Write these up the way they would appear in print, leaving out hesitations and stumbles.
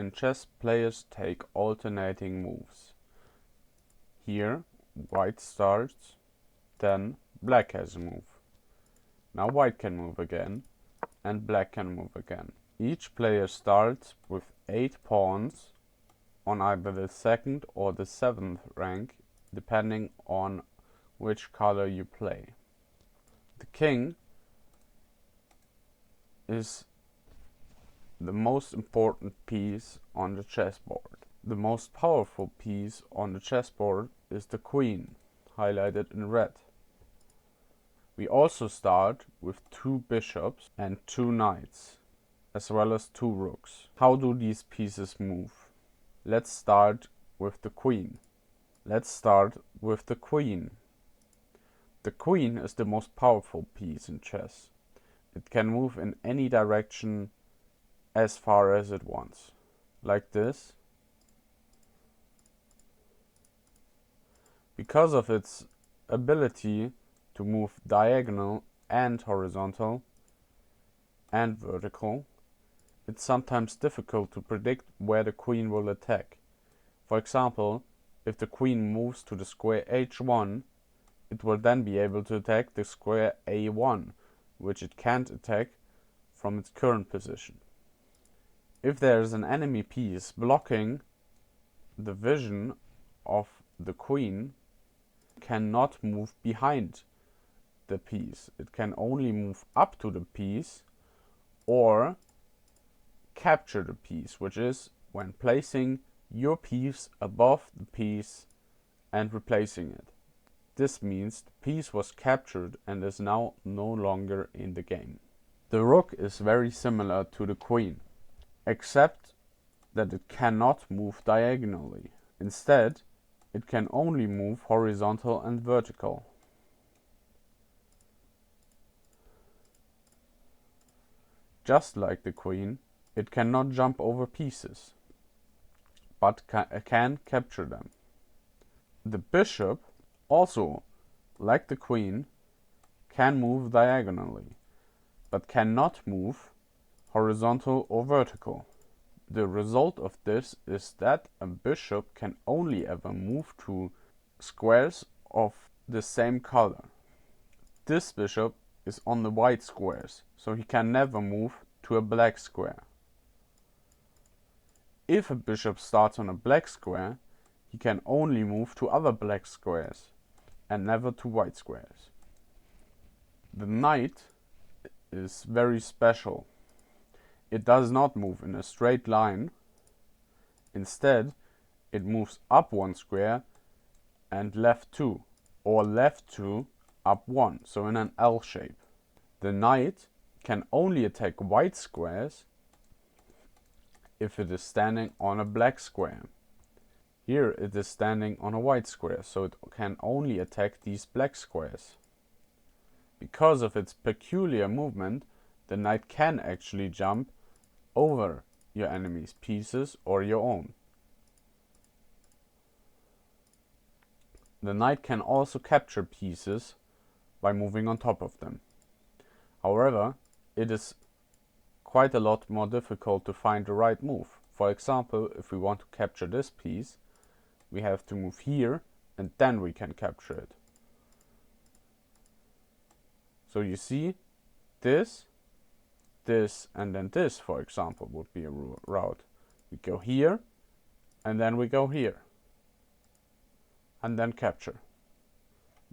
in chess, players take alternating moves. Here, white starts, then black has a move. Now white can move again, and black can move again. Each player starts with 8 pawns on either the 2nd or the 7th rank, depending on which color you play. The king is the most important piece on the chessboard. The most powerful piece on the chessboard is the queen, highlighted in red. We also start with 2 bishops and 2 knights, as well as 2 rooks. How do these pieces move? Let's start with the queen. The queen is the most powerful piece in chess. It can move in any direction as far as it wants, like this. Because of its ability to move diagonal and horizontal and vertical, it's sometimes difficult to predict where the queen will attack. For example, if the queen moves to the square h1, it will then be able to attack the square a1, which it can't attack from its current position. If there is an enemy piece blocking the vision of the queen, it cannot move behind the piece. It can only move up to the piece or capture the piece, which is when placing your piece above the piece and replacing it. This means the piece was captured and is now no longer in the game. The rook is very similar to the queen, except that it cannot move diagonally. Instead, it can only move horizontal and vertical. Just like the queen, it cannot jump over pieces, but can capture them. The bishop, also like the queen, can move diagonally, but cannot move horizontal or vertical. The result of this is that a bishop can only ever move to squares of the same color. This bishop is on the white squares, so he can never move to a black square. If a bishop starts on a black square, he can only move to other black squares and never to white squares. The knight is very special. It does not move in a straight line. Instead, it moves up 1 square and left 2, or left 2, up 1, so in an L shape. The knight can only attack white squares if it is standing on a black square. Here it is standing on a white square, so it can only attack these black squares. Because of its peculiar movement, the knight can actually jump over your enemy's pieces or your own. The knight can also capture pieces by moving on top of them. However, it is quite a lot more difficult to find the right move. For example, if we want to capture this piece, we have to move here and then we can capture it. So you see, this, and then this, for example, would be a route. We go here, and then we go here, and then capture.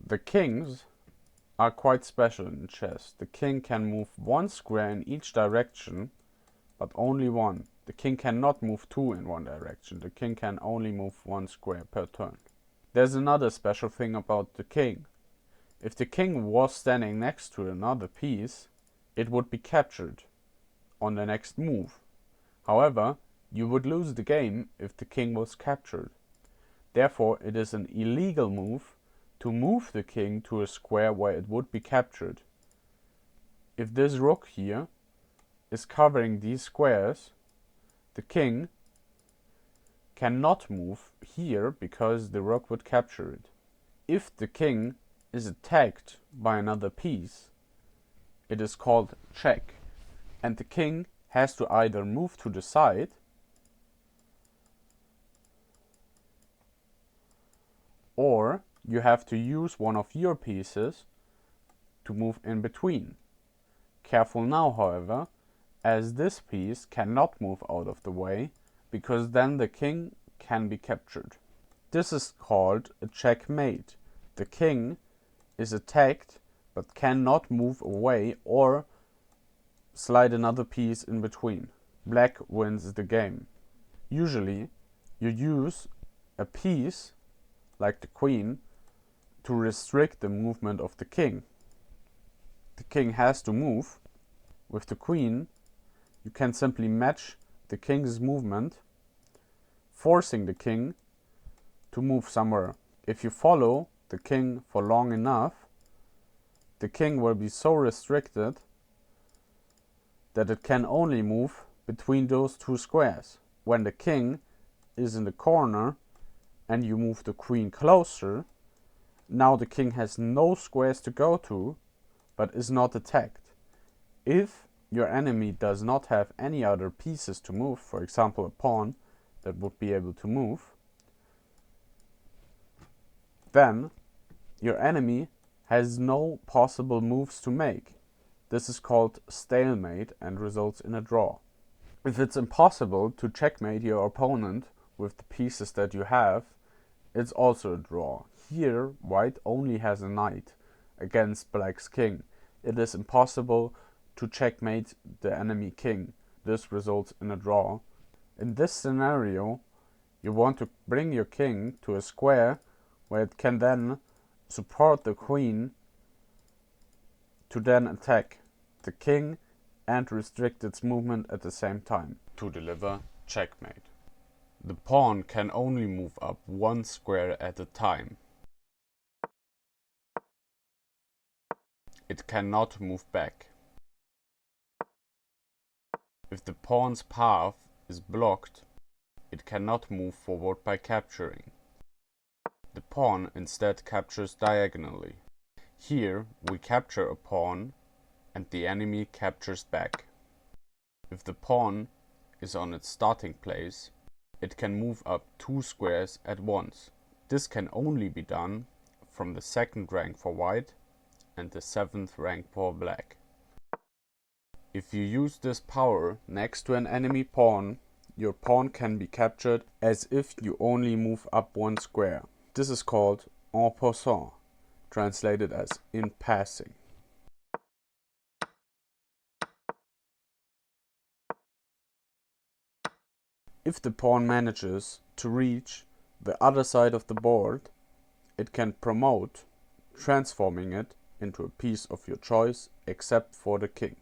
The kings are quite special in chess. The king can move 1 square in each direction, but only 1. The king cannot move 2 in one direction. The king can only move 1 square per turn. There's another special thing about the king. If the king was standing next to another piece, it would be captured on the next move. However, you would lose the game if the king was captured. Therefore, it is an illegal move to move the king to a square where it would be captured. If this rook here is covering these squares, the king cannot move here because the rook would capture it. If the king is attacked by another piece, it is called check, and the king has to either move to the side or you have to use one of your pieces to move in between. Careful now, however, as this piece cannot move out of the way, because then the king can be captured. This is called a checkmate. The king is attacked but cannot move away or slide another piece in between. Black wins the game. Usually, you use a piece, like the queen, to restrict the movement of the king. The king has to move. With the queen, you can simply match the king's movement, forcing the king to move somewhere. If you follow the king for long enough, the king will be so restricted that it can only move between those two squares. When the king is in the corner and you move the queen closer, now the king has no squares to go to, but is not attacked. If your enemy does not have any other pieces to move, for example a pawn that would be able to move, then your enemy has no possible moves to make. This is called stalemate and results in a draw. If it's impossible to checkmate your opponent with the pieces that you have, it's also a draw. Here, white only has a knight against black's king. It is impossible to checkmate the enemy king. This results in a draw. In this scenario, you want to bring your king to a square where it can then support the queen to then attack the king and restrict its movement at the same time to deliver checkmate. The pawn can only move up one square at a time. It cannot move back. If the pawn's path is blocked, it cannot move forward by capturing. The pawn instead captures diagonally. Here we capture a pawn and the enemy captures back. If the pawn is on its starting place, it can move up 2 squares at once. This can only be done from the 2nd rank for white and the 7th rank for black. If you use this power next to an enemy pawn, your pawn can be captured as if you only move up 1 square. This is called en passant, translated as in passing. If the pawn manages to reach the other side of the board, it can promote, transforming it into a piece of your choice except for the king.